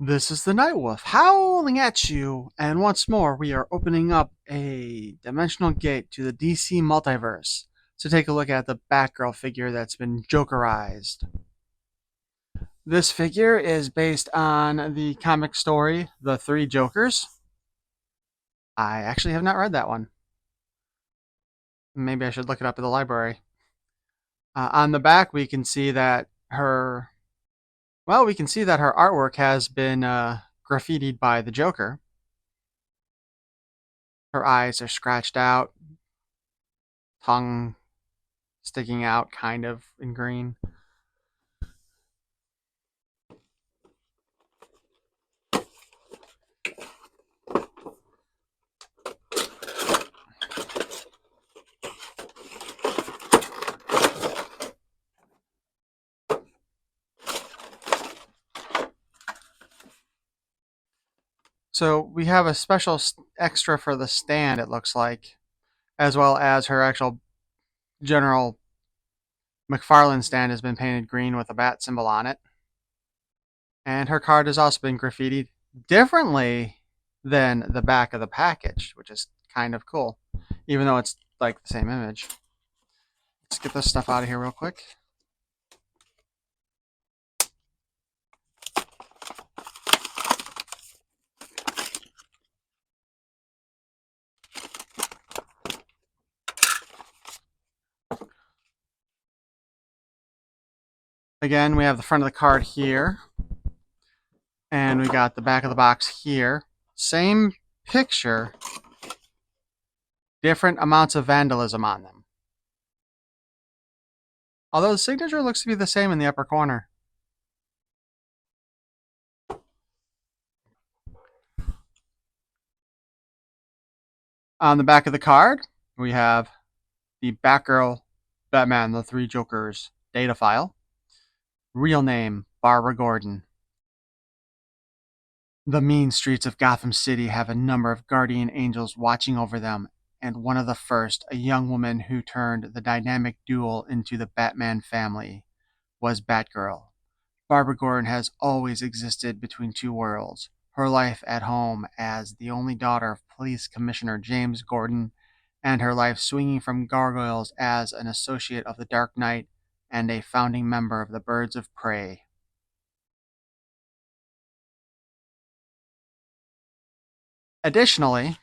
This is the Night Wolf howling at you, and once more we are opening up a dimensional gate to the DC Multiverse to take a look at the Batgirl figure that's been Jokerized. This figure is based on the comic story The Three Jokers. I actually have not read that one. Maybe I should look it up at the library. On the back, we can see that her artwork has been graffitied by the Joker. Her eyes are scratched out, tongue sticking out kind of in green. So we have a special extra for the stand, it looks like, as well as her actual general McFarlane stand has been painted green with a bat symbol on it. And her card has also been graffitied differently than the back of the package, which is kind of cool, even though it's like the same image. Let's get this stuff out of here real quick. Again, we have the front of the card here, and we got the back of the box here. Same picture, different amounts of vandalism on them. Although the signature looks to be the same in the upper corner. On the back of the card, we have the Batgirl, Batman, the Three Jokers data file. Real name, Barbara Gordon. The mean streets of Gotham City have a number of guardian angels watching over them, and one of the first, a young woman who turned the dynamic duo into the Batman family, was Batgirl. Barbara Gordon has always existed between two worlds. Her life at home as the only daughter of Police Commissioner James Gordon, and her life swinging from gargoyles as an associate of the Dark Knight and a founding member of the Birds of Prey. Additionally,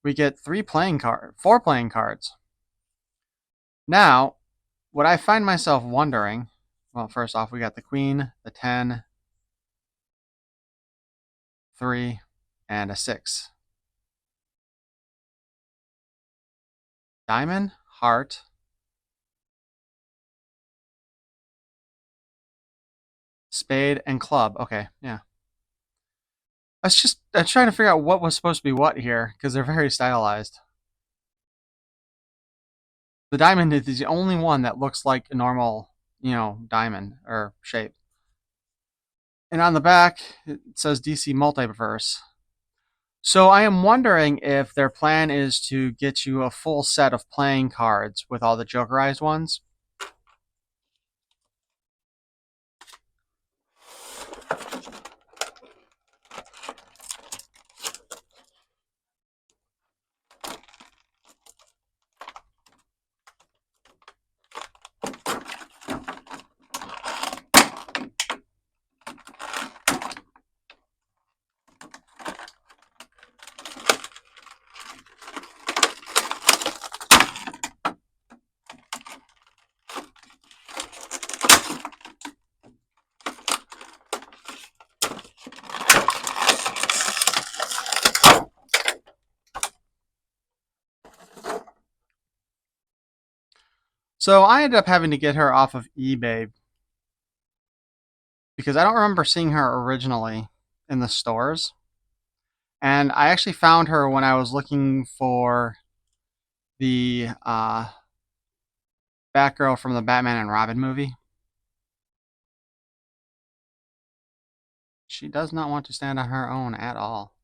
we get four playing cards. Now, what I find myself wondering, well, first off, we got the Queen, the 10, 3, and a 6. Diamond, heart, spade, and club. Okay, yeah. I'm trying to figure out what was supposed to be what here, because they're very stylized. The diamond is the only one that looks like a normal, diamond or shape. And on the back, it says DC Multiverse. So I am wondering if their plan is to get you a full set of playing cards with all the Jokerized ones. So I ended up having to get her off of eBay because I don't remember seeing her originally in the stores. And I actually found her when I was looking for the Batgirl from the Batman and Robin movie. She does not want to stand on her own at all.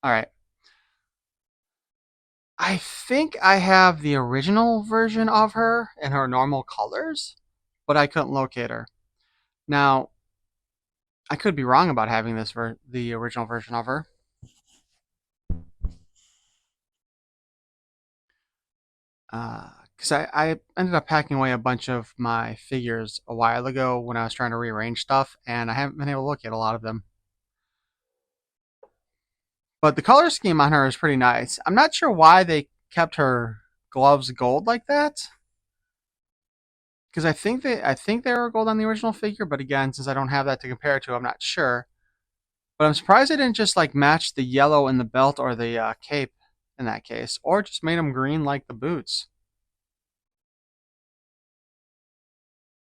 All right. I think I have the original version of her in her normal colors, but I couldn't locate her. Now, I could be wrong about having the original version of her. Because I ended up packing away a bunch of my figures a while ago when I was trying to rearrange stuff, and I haven't been able to look at a lot of them. But the color scheme on her is pretty nice. I'm not sure why they kept her gloves gold like that. Because I think they were gold on the original figure, but again, since I don't have that to compare to, I'm not sure. But I'm surprised they didn't just like match the yellow in the belt or the cape in that case, or just made them green like the boots.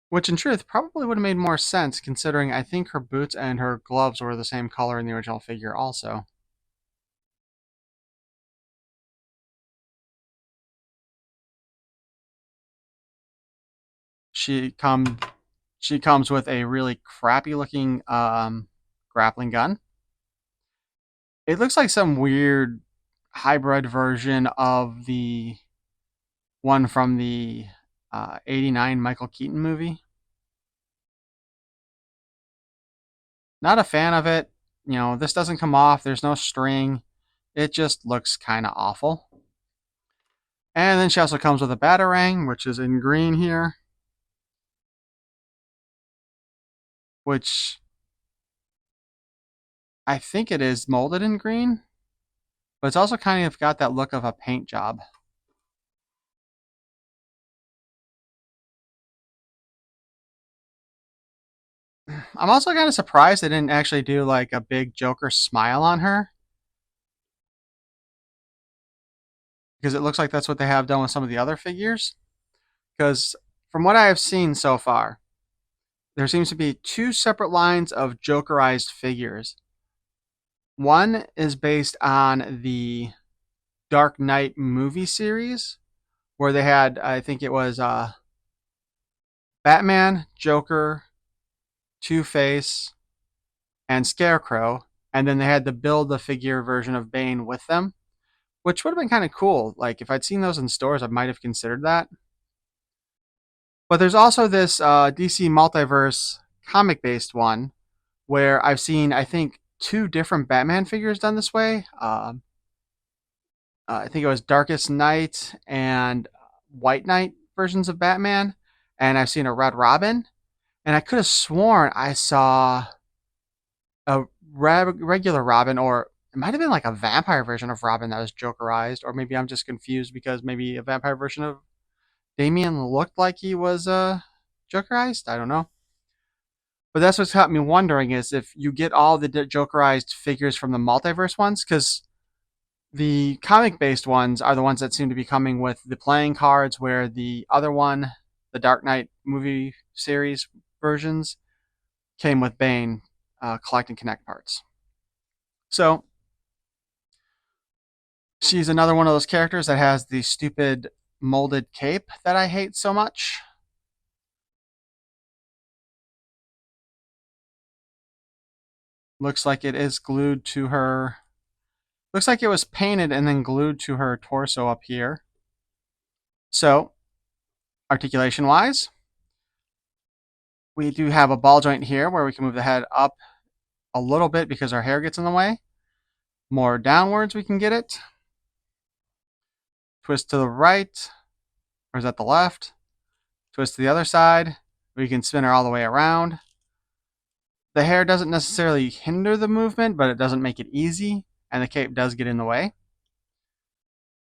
Which in truth probably would have made more sense considering I think her boots and her gloves were the same color in the original figure also. She come she comes with a really crappy looking grappling gun. It looks like some weird hybrid version of the one from the '89 Michael Keaton movie. Not a fan of it. This doesn't come off. There's no string. It just looks kind of awful. And then she also comes with a batarang, which is in green here, which I think it is molded in green, but it's also kind of got that look of a paint job. I'm also kind of surprised they didn't actually do like a big Joker smile on her because it looks like that's what they have done with some of the other figures. Because from what I have seen so far, there seems to be two separate lines of Jokerized figures. One is based on the Dark Knight movie series, where they had, I think it was Batman, Joker, Two Face, and Scarecrow, and then they had the build a figure version of Bane with them, which would have been kind of cool. Like if I'd seen those in stores, I might have considered that. But there's also this DC Multiverse comic based one where I've seen, I think, two different Batman figures done this way. I think it was Darkest Night and White Knight versions of Batman, and I've seen a Red Robin, and I could have sworn I saw a regular Robin, or it might have been like a vampire version of Robin that was Jokerized, or maybe I'm just confused because maybe a vampire version of Damien looked like he was Jokerized. I don't know. But that's what's got me wondering is if you get all the Jokerized figures from the multiverse ones, because the comic based ones are the ones that seem to be coming with the playing cards, where the other one, the Dark Knight movie series versions, came with Bane collect and connect parts. So she's another one of those characters that has the stupid molded cape that I hate so much. Looks like it is glued to her. Looks like it was painted and then glued to her torso up here. So, articulation wise, we do have a ball joint here where we can move the head up a little bit because our hair gets in the way. More downwards, we can get it. Twist to the right, or is that the left? Twist to the other side. We can spin her all the way around. The hair doesn't necessarily hinder the movement, but it doesn't make it easy, and the cape does get in the way.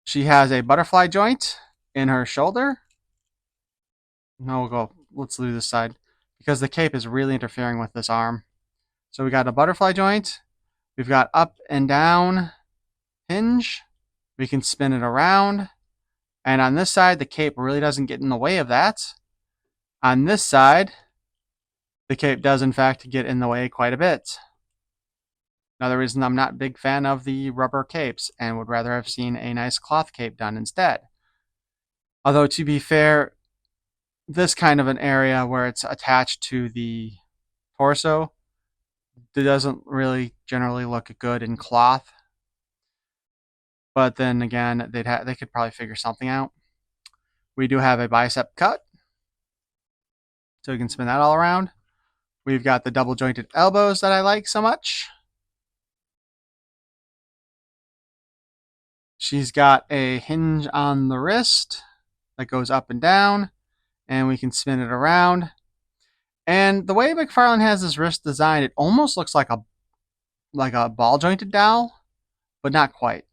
She has a butterfly joint in her shoulder. No, let's do this side because the cape is really interfering with this arm. So we got a butterfly joint. We've got up and down hinge. We can spin it around. And on this side, the cape really doesn't get in the way of that. On this side, the cape does in fact get in the way quite a bit. Another reason I'm not a big fan of the rubber capes and would rather have seen a nice cloth cape done instead. Although to be fair, this kind of an area where it's attached to the torso, it doesn't really generally look good in cloth. But then again, they could probably figure something out. We do have a bicep cut, so we can spin that all around. We've got the double jointed elbows that I like so much. She's got a hinge on the wrist that goes up and down, and we can spin it around. And the way McFarlane has his wrist designed, it almost looks like a ball jointed doll, but not quite.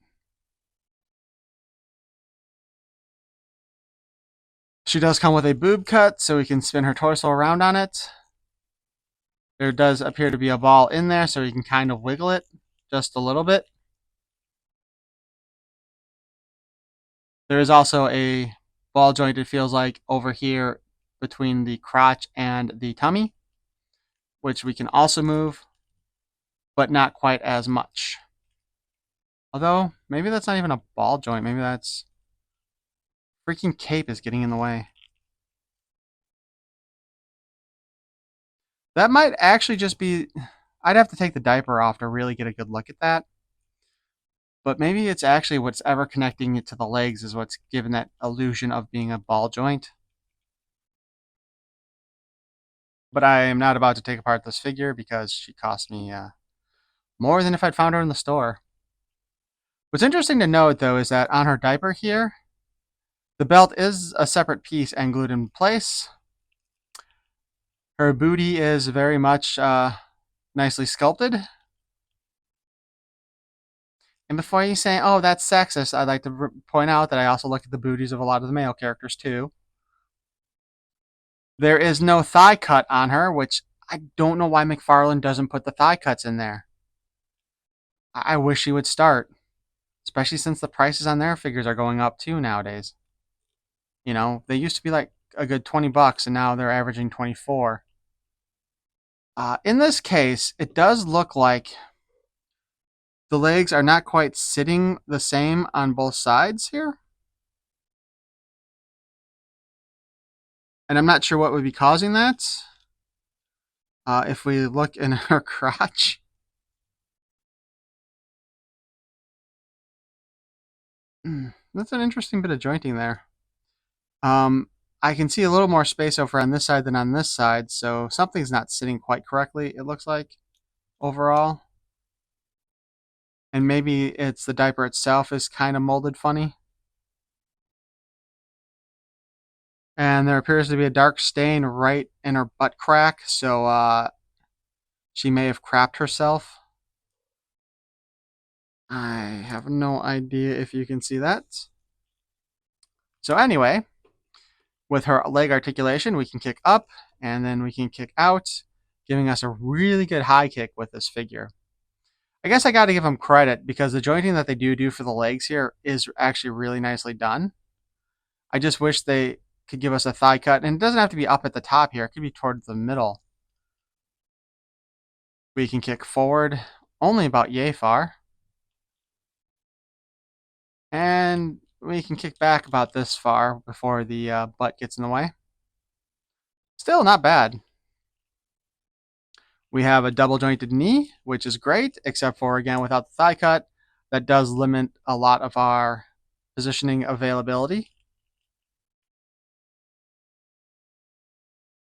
She does come with a boob cut, so we can spin her torso around on it. There does appear to be a ball in there, so you can kind of wiggle it just a little bit. There is also a ball joint, it feels like, over here between the crotch and the tummy, which we can also move, but not quite as much. Although, maybe that's not even a ball joint. Maybe that's... freaking cape is getting in the way. That might actually just be... I'd have to take the diaper off to really get a good look at that. But maybe it's actually what's ever connecting it to the legs is what's given that illusion of being a ball joint. But I am not about to take apart this figure because she cost me more than if I'd found her in the store. What's interesting to note, though, is that on her diaper here, the belt is a separate piece and glued in place. Her booty is very much nicely sculpted. And before you say, oh, that's sexist, I'd like to point out that I also look at the booties of a lot of the male characters, too. There is no thigh cut on her, which I don't know why McFarlane doesn't put the thigh cuts in there. I wish he would start, especially since the prices on their figures are going up, too, nowadays. You know, they used to be like a good $20, and now they're averaging 24. In this case, it does look like the legs are not quite sitting the same on both sides here. And I'm not sure what would be causing that. If we look in her crotch. That's an interesting bit of jointing there. I can see a little more space over on this side than on this side, so something's not sitting quite correctly, it looks like, overall. And maybe it's the diaper itself is kind of molded funny. And there appears to be a dark stain right in her butt crack, so she may have crapped herself. I have no idea if you can see that. So anyway, with her leg articulation, we can kick up, and then we can kick out, giving us a really good high kick with this figure. I guess I got to give them credit because the jointing that they do for the legs here is actually really nicely done. I just wish they could give us a thigh cut, and it doesn't have to be up at the top here. It could be towards the middle. We can kick forward only about yay far. And we can kick back about this far before the butt gets in the way. Still not bad. We have a double jointed knee, which is great, except for, again, without the thigh cut. That does limit a lot of our positioning availability.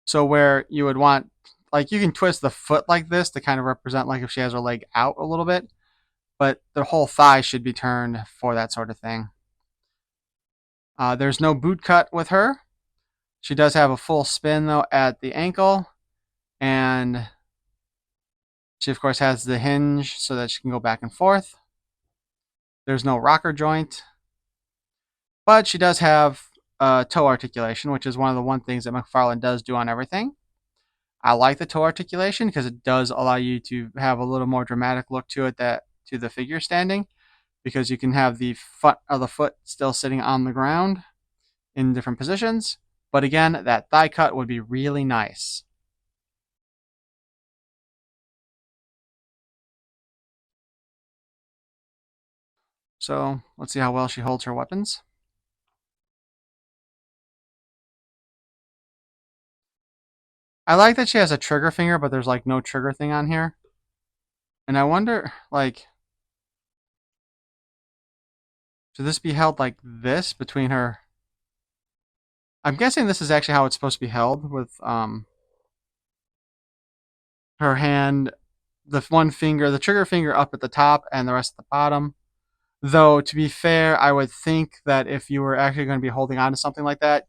So where you would want, like, you can twist the foot like this to kind of represent like if she has her leg out a little bit, but the whole thigh should be turned for that sort of thing. There's no boot cut with her. She does have a full spin, though, at the ankle, and she, of course, has the hinge so that she can go back and forth. There's no rocker joint, but she does have toe articulation, which is one of the things that McFarlane does do on everything. I like the toe articulation because it does allow you to have a little more dramatic look to it to the figure standing, because you can have the foot of the foot still sitting on the ground in different positions. But again, that thigh cut would be really nice. So let's see how well she holds her weapons. I like that she has a trigger finger, but there's like no trigger thing on here. And I wonder, like, should this be held like this between her? I'm guessing this is actually how it's supposed to be held with her hand, the one finger, the trigger finger up at the top and the rest at the bottom. Though, to be fair, I would think that if you were actually going to be holding on to something like that,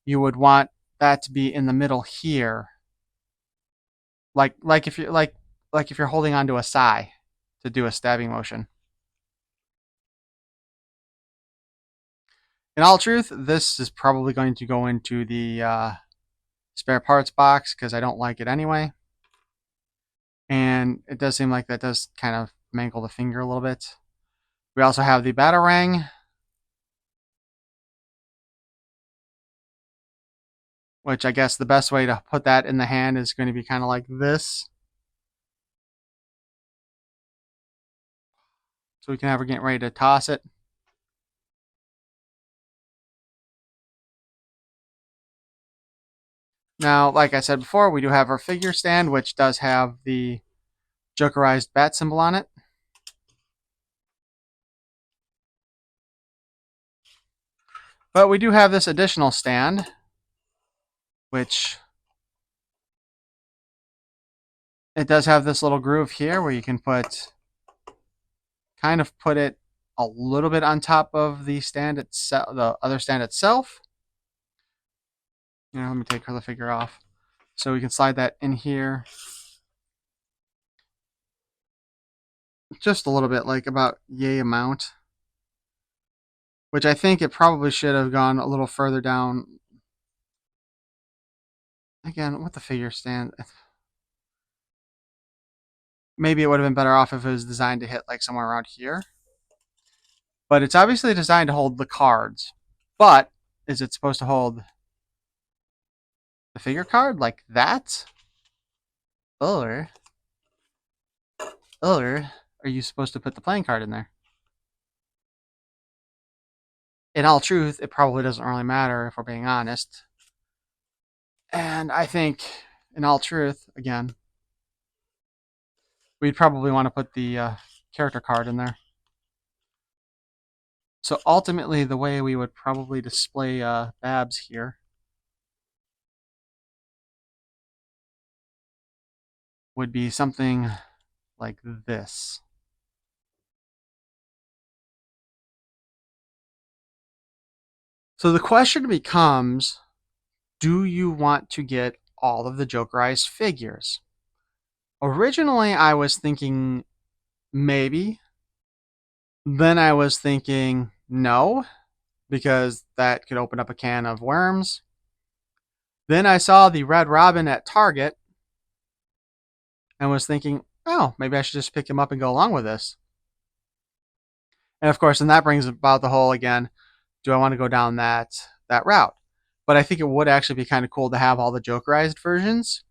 you would want that to be in the middle here. Like if you're like if you're holding onto a sai to do a stabbing motion. In all truth, this is probably going to go into the spare parts box because I don't like it anyway. And it does seem like that does kind of mangle the finger a little bit. We also have the batarang, which I guess the best way to put that in the hand is going to be kind of like this. So we can have her getting ready to toss it. Now, like I said before, we do have our figure stand, which does have the Jokerized bat symbol on it. But we do have this additional stand, which it does have this little groove here where you can put it a little bit on top of the stand itself, the other stand itself. Let me take the figure off. So we can slide that in here just a little bit, like about yay amount. Which I think it probably should have gone a little further down. Again, with the figure stand, maybe it would have been better off if it was designed to hit like somewhere around here. But it's obviously designed to hold the cards. But is it supposed to hold the figure card like that? Or are you supposed to put the playing card in there? In all truth, it probably doesn't really matter if we're being honest. And I think, in all truth, again, we'd probably want to put the character card in there. So ultimately, the way we would probably display Babs here would be something like this. So the question becomes, do you want to get all of the Jokerized figures? Originally, I was thinking maybe. Then I was thinking no, because that could open up a can of worms. Then I saw the Red Robin at Target and was thinking, oh, maybe I should just pick him up and go along with this. And of course, then that brings about the whole again, do I want to go down that route? But I think it would actually be kind of cool to have all the Jokerized versions.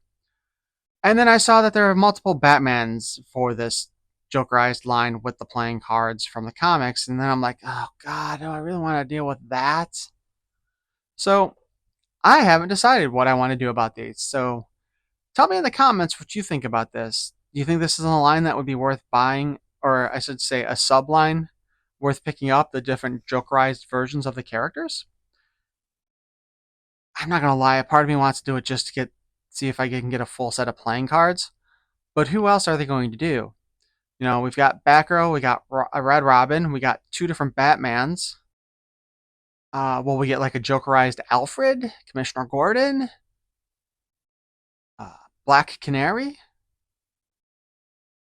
And then I saw that there are multiple Batmans for this Jokerized line with the playing cards from the comics. And then I'm like, oh God, do I really want to deal with that? So I haven't decided what I want to do about these. So tell me in the comments what you think about this. Do you think this is a line that would be worth buying, or I should say a subline worth picking up, the different Jokerized versions of the characters? I'm not gonna lie, a part of me wants to do it just to see if I can get a full set of playing cards. But who else are they going to do? We've got Batgirl, we got a Red Robin, we got two different Batmans. Will we get like a Jokerized Alfred, Commissioner Gordon, uh, Black Canary,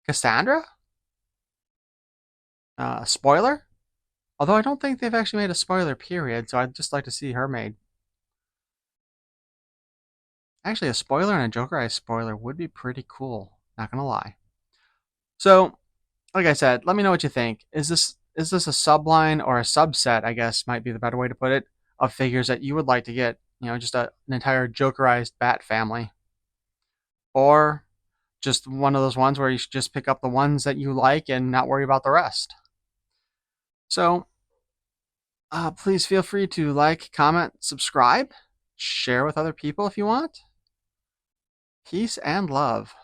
Cassandra, Spoiler? Although I don't think they've actually made a Spoiler period, so I'd just like to see her made. Actually, a Spoiler and a Jokerized Spoiler would be pretty cool, not gonna lie. So, like I said, let me know what you think. Is this a subline or a subset, I guess might be the better way to put it, of figures that you would like to get, just an entire Jokerized Bat family? Or just one of those ones where you should just pick up the ones that you like and not worry about the rest? So, please feel free to like, comment, subscribe, share with other people if you want. Peace and love.